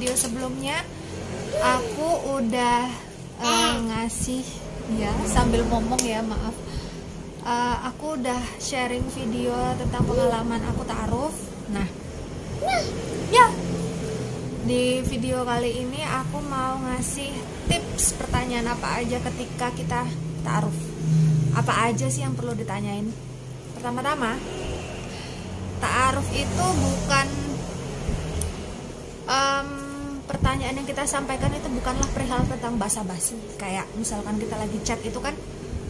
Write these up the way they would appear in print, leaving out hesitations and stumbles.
video sebelumnya aku udah ngasih ya, sambil ngomong ya, maaf. Aku udah sharing video tentang pengalaman aku ta'aruf. Nah, ya, di video kali ini aku mau ngasih tips pertanyaan apa aja ketika kita ta'aruf. Apa aja sih yang perlu ditanyain? Pertama-tama, ta'aruf itu bukan pertanyaan yang kita sampaikan itu bukanlah perihal tentang basa-basi. Kayak misalkan kita lagi chat itu kan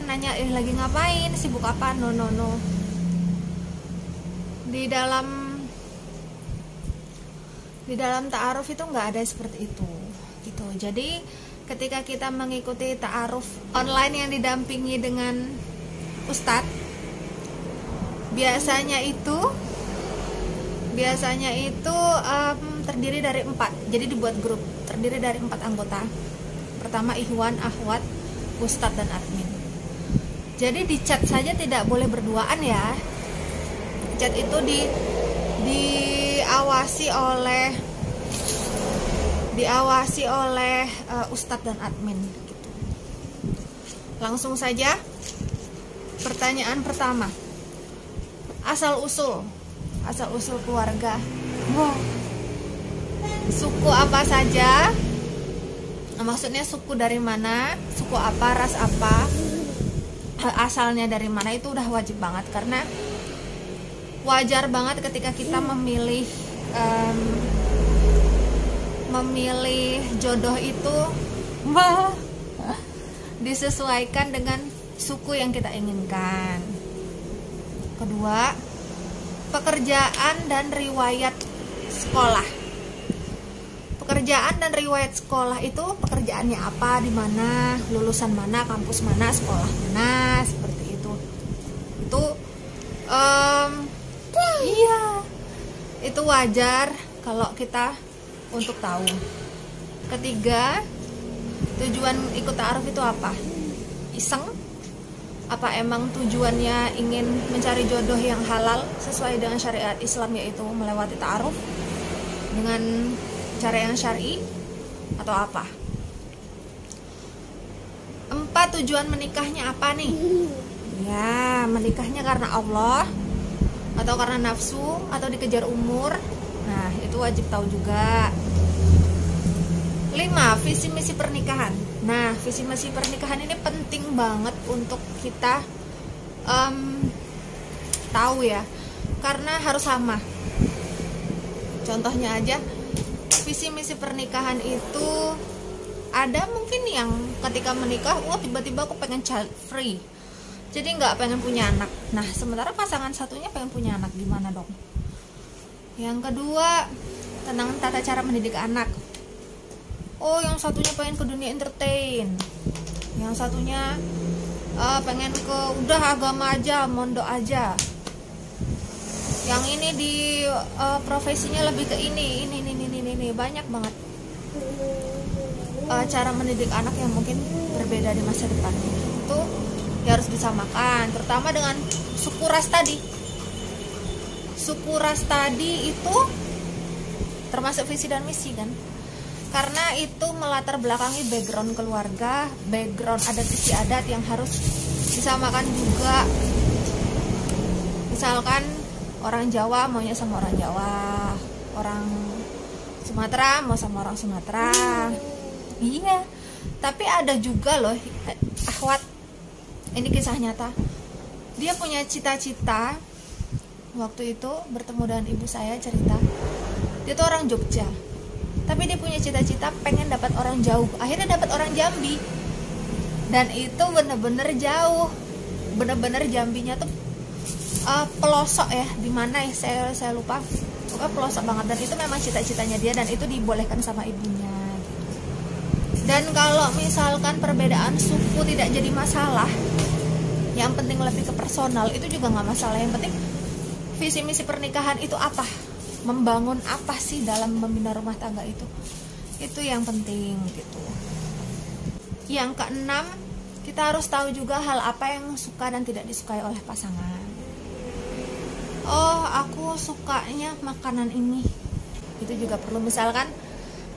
nanya lagi ngapain, sibuk apa, no. Di dalam ta'aruf itu nggak ada seperti itu gitu. Jadi ketika kita mengikuti ta'aruf online yang didampingi dengan ustadz, biasanya itu terdiri dari 4. Jadi dibuat grup terdiri dari 4 anggota. Pertama ikhwan, akhwat, ustadz dan admin. Jadi di chat saja tidak boleh berduaan ya. Chat itu diawasi oleh ustadz dan admin gitu. Langsung saja pertanyaan pertama. Asal usul keluarga. Wow. Suku apa saja? Maksudnya suku dari mana? Suku apa? Ras apa? Asalnya dari mana? Itu udah wajib banget, karena wajar banget ketika kita memilih jodoh itu disesuaikan dengan suku yang kita inginkan. Kedua, pekerjaan dan riwayat sekolah. Pekerjaan dan riwayat sekolah itu pekerjaannya apa, di mana, lulusan mana, kampus mana, sekolah mana, seperti itu. Itu iya, itu wajar kalau kita untuk tahu. Ketiga, tujuan ikut ta'aruf itu apa? Iseng? Apa emang tujuannya ingin mencari jodoh yang halal sesuai dengan syariat Islam, yaitu melewati ta'aruf dengan cara yang syar'i, atau apa? 4, tujuan menikahnya apa nih? Ya, menikahnya karena Allah, atau karena nafsu, atau dikejar umur. Nah, itu wajib tahu juga. 5, visi misi pernikahan. Nah, visi misi pernikahan ini penting banget untuk kita tahu ya, karena harus sama. Contohnya aja, visi misi pernikahan itu ada mungkin yang ketika menikah, tiba-tiba aku pengen child free, jadi nggak pengen punya anak. Nah, sementara pasangan satunya pengen punya anak, gimana dong? Yang kedua, tentang tata cara mendidik anak. Yang satunya pengen ke dunia entertain, yang satunya pengen ke udah agama aja, mondok aja. Yang ini di profesinya lebih ke ini banyak banget cara mendidik anak yang mungkin berbeda di masa depan. Itu ya harus disamakan, terutama dengan suku ras tadi. Suku ras tadi itu termasuk visi dan misi kan, karena itu melatar belakangi background keluarga, background adat istiadat yang harus disamakan juga. Misalkan orang Jawa maunya sama orang Jawa, orang Sumatera mau sama orang Sumatera. Iya, tapi ada juga loh akhwat, ini kisah nyata. Dia punya cita-cita, waktu itu bertemu dengan ibu saya cerita, dia tuh orang Jogja, tapi dia punya cita-cita pengen dapat orang jauh. Akhirnya dapat orang Jambi, dan itu bener-bener jauh, bener-bener Jambinya tuh pelosok ya, di mana ya saya lupa, pokoknya pelosok banget. Dan itu memang cita-citanya dia, dan itu dibolehkan sama ibunya. Dan kalau misalkan perbedaan suku tidak jadi masalah, yang penting lebih ke personal, itu juga nggak masalah. Yang penting visi misi pernikahan itu apa, membangun apa sih dalam membina rumah tangga itu yang penting gitu. Yang keenam, kita harus tahu juga hal apa yang suka dan tidak disukai oleh pasangan. Aku sukanya makanan ini, itu juga perlu. Misalkan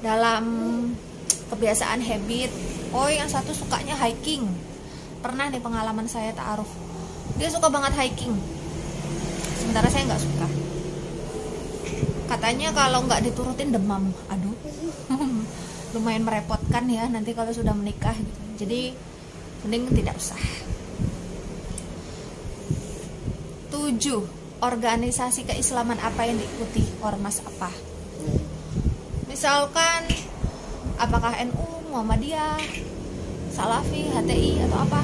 dalam kebiasaan habit. Oh, yang satu sukanya hiking. Pernah nih pengalaman saya ta'aruf, dia suka banget hiking, sementara saya nggak suka. Katanya kalau nggak diturutin demam. Aduh, lumayan merepotkan ya nanti kalau sudah menikah gitu. Jadi mending tidak usah. 7. Organisasi keislaman apa yang diikuti? Ormas apa? Misalkan apakah NU, Muhammadiyah, Salafi, HTI atau apa?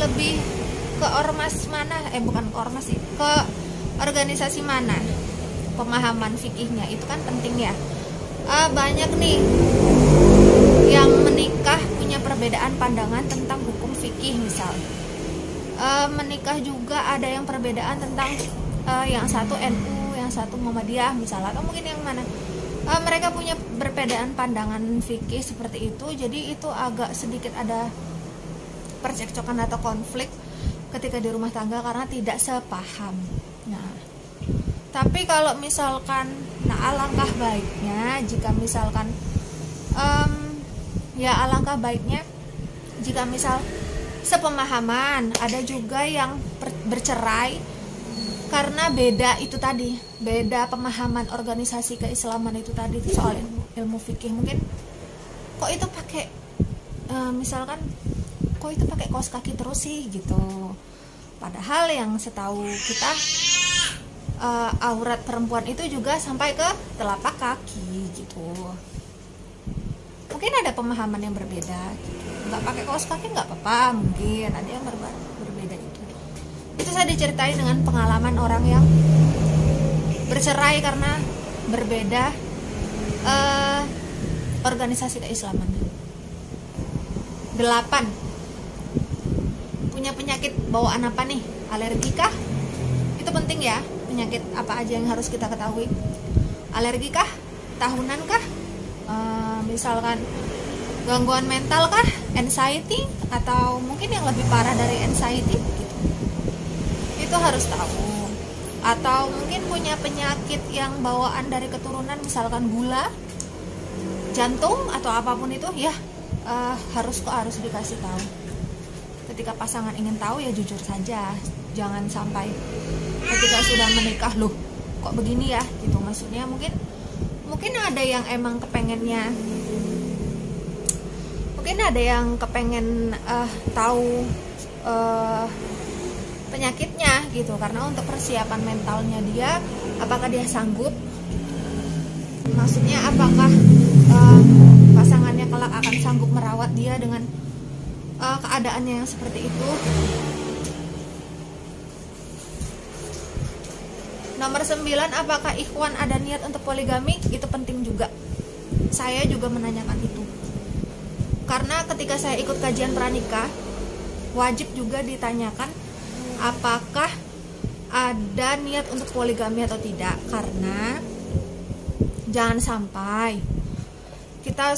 Lebih ke ormas mana? Bukan ke ormas sih, ke organisasi mana? Pemahaman fikihnya itu kan penting ya. Banyak nih yang menikah punya perbedaan pandangan tentang hukum fikih misal. Menikah juga ada yang perbedaan tentang yang satu NU, yang satu Muhammadiyah misalnya, atau mungkin yang mana. Mereka punya perbedaan pandangan fikih seperti itu, jadi itu agak sedikit ada percekcokan atau konflik ketika di rumah tangga karena tidak sepaham. Nah, tapi kalau misalkan, alangkah baiknya jika misalkan alangkah baiknya jika misal sepemahaman. Ada juga yang bercerai karena beda itu tadi, beda pemahaman organisasi keislaman itu tadi soal ilmu fikih. Mungkin kok itu pakai misalkan kok itu pakai kaos kaki terus sih gitu, padahal yang setahu kita aurat perempuan itu juga sampai ke telapak kaki gitu. Mungkin ada pemahaman yang berbeda gitu. Nggak pakai kaos kaki nggak apa-apa, mungkin ada yang berbeda itu saya diceritain dengan pengalaman orang yang bercerai karena berbeda organisasi keislaman. 8. Punya penyakit bawaan apa nih? Alergi kah? Itu penting ya, penyakit apa aja yang harus kita ketahui. Alergi kah? Tahunan kah? Misalkan gangguan mental kah? Anxiety? Atau mungkin yang lebih parah dari anxiety gitu. Itu harus tahu. Atau mungkin punya penyakit yang bawaan dari keturunan, misalkan gula, jantung atau apapun itu ya, harus dikasih tahu. Ketika pasangan ingin tahu ya jujur saja, jangan sampai ketika sudah menikah loh kok begini ya gitu. Maksudnya mungkin ada yang emang kepengennya, mungkin ada yang kepengen tahu penyakitnya gitu, karena untuk persiapan mentalnya dia, apakah dia sanggup, maksudnya apakah pasangannya kelak akan sanggup merawat dia dengan keadaannya yang seperti itu. Nomor 9, apakah ikhwan ada niat untuk poligami? Itu penting juga. Saya juga menanyakan itu, karena ketika saya ikut kajian pranikah, wajib juga ditanyakan apakah ada niat untuk poligami atau tidak. Karena jangan sampai kita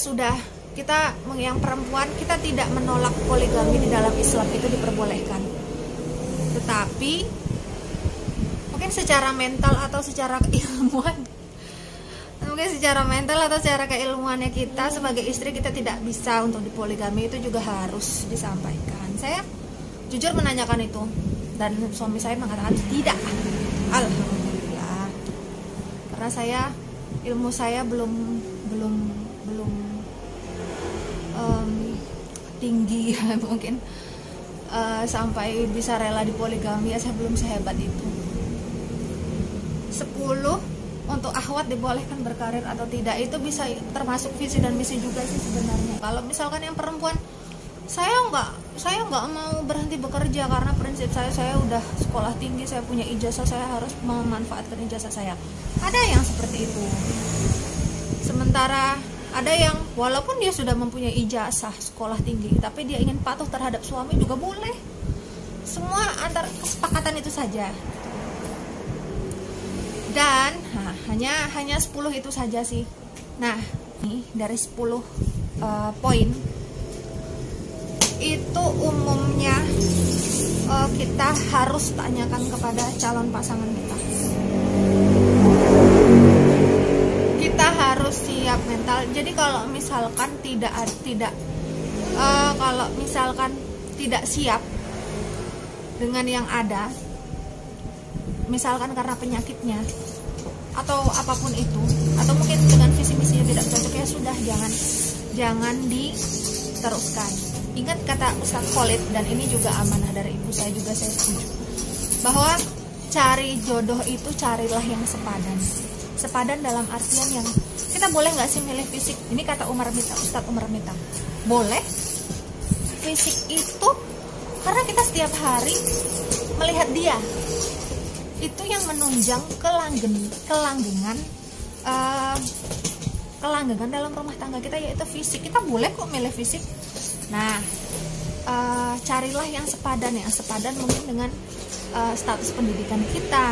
yang perempuan, kita tidak menolak poligami di dalam Islam, itu diperbolehkan, tetapi mungkin secara mental atau secara keilmuan, keilmuannya kita sebagai istri, kita tidak bisa untuk dipoligami. Itu juga harus disampaikan. Saya jujur menanyakan itu, dan suami saya mengatakan tidak. Alhamdulillah, karena ilmu saya belum tinggi ya, mungkin sampai bisa rela dipoligami ya, saya belum sehebat itu. 10, untuk akhwat dibolehkan berkarir atau tidak, itu bisa termasuk visi dan misi juga sih sebenarnya. Kalau misalkan yang perempuan, saya nggak mau berhenti bekerja karena prinsip saya udah sekolah tinggi, saya punya ijazah, saya harus memanfaatkan ijazah saya. Ada yang seperti itu. Sementara ada yang walaupun dia sudah mempunyai ijazah sekolah tinggi, tapi dia ingin patuh terhadap suami, juga boleh. Semua antar kesepakatan itu saja. Dan hanya 10 itu saja sih. Nah, ini dari 10 poin itu umumnya kita harus tanyakan kepada calon pasangan kita. Kita harus siap mental. Jadi kalau misalkan kalau misalkan tidak siap dengan yang ada, misalkan karena penyakitnya atau apapun itu, atau mungkin dengan visi misinya tidak cocok, ya sudah, jangan diteruskan. Ingat kata Ustadz Khalid, dan ini juga amanah dari ibu saya juga, saya setuju bahwa cari jodoh itu carilah yang sepadan dalam artian yang kita boleh nggak sih milih fisik. Ini kata Ustadz Umar Mita, boleh fisik itu karena kita setiap hari melihat dia, itu yang menunjang kelanggengan dalam rumah tangga kita, yaitu fisik. Kita boleh kok milih fisik. Nah, carilah yang sepadan mungkin dengan status pendidikan kita,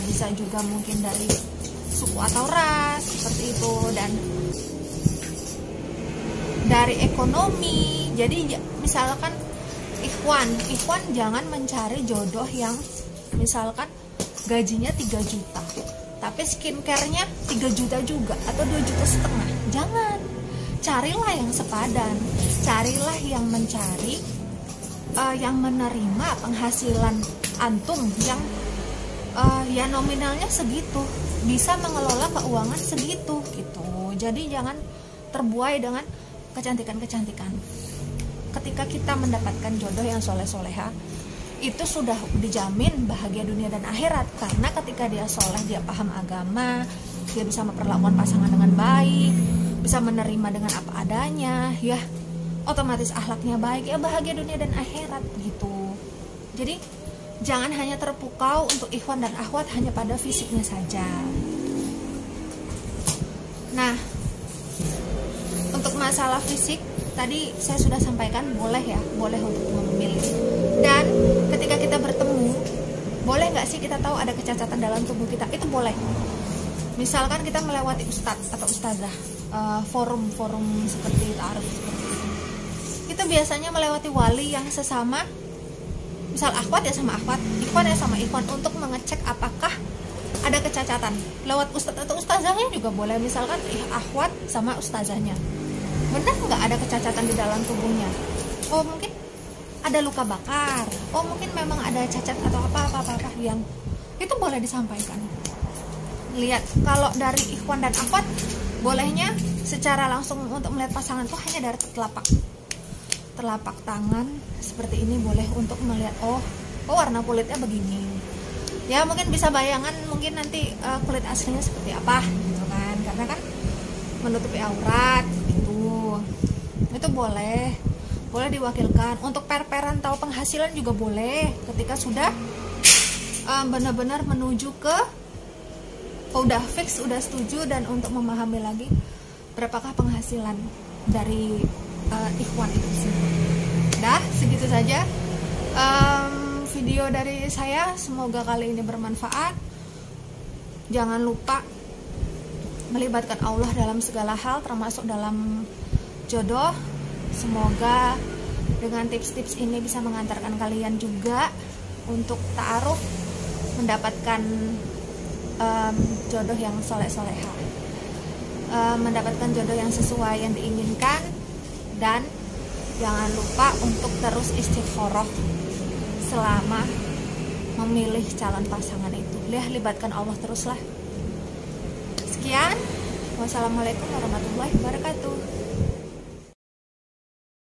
bisa juga mungkin dari suku atau ras seperti itu, dan dari ekonomi. Jadi misalkan ikhwan jangan mencari jodoh yang misalkan gajinya 3 juta tapi skincare-nya 3 juta juga atau 2,5 juta. Jangan. Carilah yang sepadan, carilah yang mencari yang menerima penghasilan antum yang ya nominalnya segitu, bisa mengelola keuangan segitu gitu. Jadi jangan terbuai dengan kecantikan. Ketika kita mendapatkan jodoh yang soleh-soleha, itu sudah dijamin bahagia dunia dan akhirat. Karena ketika dia soleh, dia paham agama, dia bisa memperlakukan pasangan dengan baik, bisa menerima dengan apa adanya, ya otomatis akhlaknya baik, ya bahagia dunia dan akhirat gitu. Jadi jangan hanya terpukau untuk ikhwan dan akhwat hanya pada fisiknya saja. Nah, untuk masalah fisik tadi saya sudah sampaikan, boleh untuk memilih. Dan ketika kita bertemu, boleh nggak sih kita tahu ada kecacatan dalam tubuh kita? Itu boleh. Misalkan kita melewati ustadz atau ustazah, forum seperti ta'aruf seperti itu biasanya melewati wali yang sesama, misal akhwat ya sama akhwat, ikhwan ya sama ikhwan, untuk mengecek apakah ada kecacatan. Lewat ustadz atau ustazahnya juga boleh, misalkan akhwat sama ustazahnya, benar nggak ada kecacatan di dalam tubuhnya? Oh mungkin ada luka bakar, oh mungkin memang ada cacat atau apa yang itu boleh disampaikan. Lihat, kalau dari ikhwan dan akhwat bolehnya secara langsung untuk melihat pasangan tuh hanya dari telapak tangan seperti ini, boleh untuk melihat oh warna kulitnya begini. Ya mungkin bisa bayangan mungkin nanti kulit aslinya seperti apa gitu kan, karena kan menutupi aurat itu boleh diwakilkan. Untuk per-peran tahu penghasilan juga boleh ketika sudah benar-benar menuju ke udah fix, udah setuju, dan untuk memahami lagi berapakah penghasilan dari ikhwan itu sendiri. Dah, segitu saja video dari saya, semoga kali ini bermanfaat. Jangan lupa melibatkan Allah dalam segala hal, termasuk dalam jodoh. Semoga dengan tips-tips ini bisa mengantarkan kalian juga untuk ta'aruf, mendapatkan jodoh yang soleh-soleha, mendapatkan jodoh yang sesuai yang diinginkan. Dan jangan lupa untuk terus istikharah selama memilih calon pasangan itu. Libatkan Allah teruslah. Sekian, wassalamualaikum warahmatullahi wabarakatuh.